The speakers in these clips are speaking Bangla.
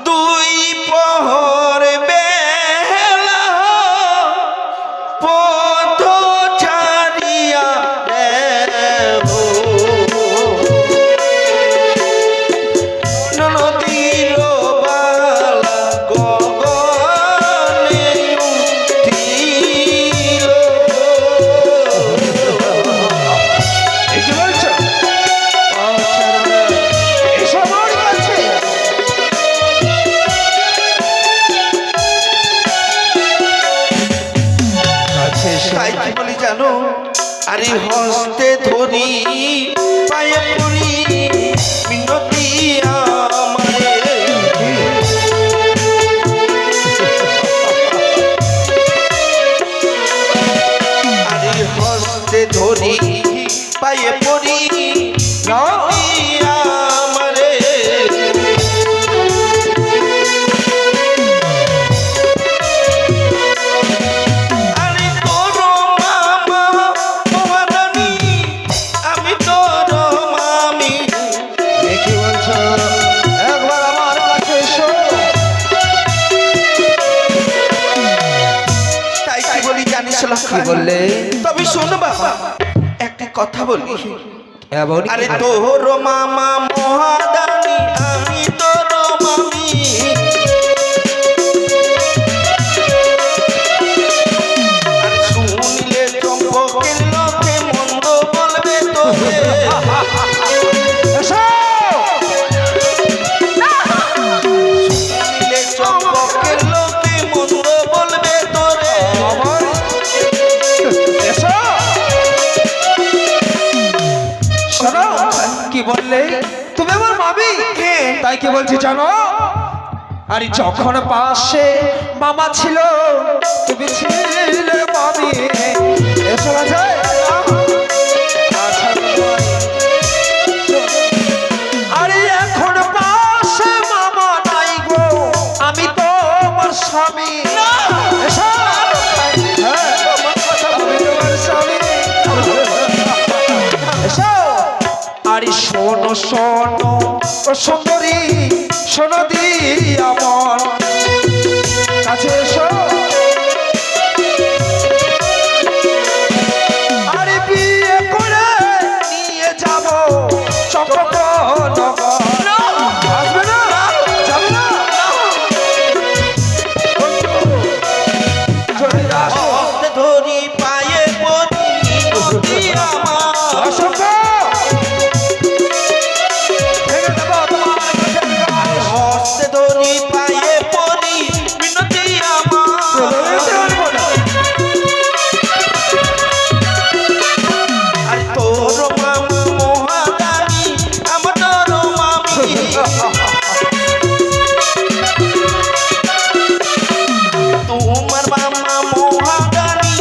দুই প্রহর বেলা পথ ছাড়িয়া দেব নদীর বালা গগনে উঠিল। কি বলছো? এসব আমার কাছে তাই কি বলি জানো, আরে হস্তে ধরি পায়ে পড়ি মিনতি আমারে। আরে হস্তে ধরি পায়ে পড়ি মিনতি আমারে। আরে তোর মামা মহারানী, আমি তোর মামি। কি বলছো? একবার আমার কাছে এসো। তাই কি বলি জানিস কি লক্ষণ? বললে? তবে শোন বাবা, একটা কথা বলি। এমন আরে তোর মামা মহাদানি, আমি তোর মামি। আরে শুনলে চম্পকের লোকে মন্দ বলবে তোরে। এসো। শুনলে চম্পকের লোকে মন্দ বলবে তোরে। আমার এসো। শোনো, কি বললে? তুমি আমার মামি। তাই কি বলছি জানো? আরে যখন পাশে মামা ছিল, তুমি ছিলে মামি। এসো আছে। আরে এখন পাশে মামা নাই গো, আমি তো আমার স্বামী। এসো। হ্যাঁ, আমি তোমার স্বামী। এসো। আরে শোনো শোনো ও সুন্দরী, শোনো দি আমার কাছে এসো। আরে বিয়ে করে নিয়ে যাব চম্পকনগর। আসবে না? যাবে না? চলে আসো। হস্তে ধরি পায়ে পড়ি মিনতি আমার। অসম্ভব। ভেঙে দেবো তোমার কাছে গাছ। হস্তে ধরি পায়ে পড়ি মিনতি আমার। আর তোর মামা মহাদানি, আমার তোর মামি। তোমার মামা মহাদানি,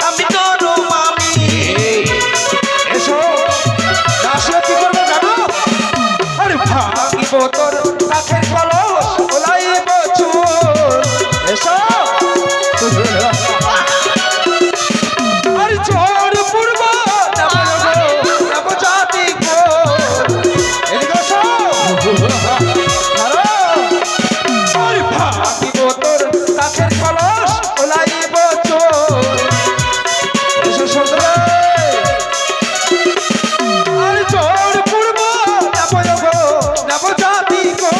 আমি তোর মামি। এসো। না আসলে কি করবো জানো? আরে ভাঙিব তোর কাঠের কলস, ওলাইব চুল। এসো। আরে চোর পূর্ব নব জাতি গো। এদিকে এসো। আরে ভাঙিব তোর কাঠের কলস, ওলাইব চুল। এসো সুন্দর। আরে চোর পূর্ব নব জাতি গো।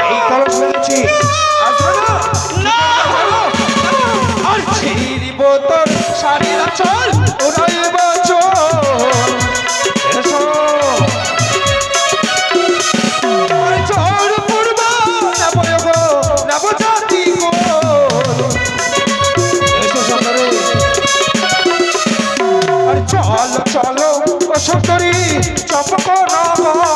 এই কলস মেরেছি, আসবে না? আর ছিড়িব তোর শাড়ির আঁচল, উড়াইব চোর। এসো। আরে চোর পূর্ব নব জাতি গো। এসো সুন্দরী। আরে চলো চলো ও সুন্দরী চম্পকনগর।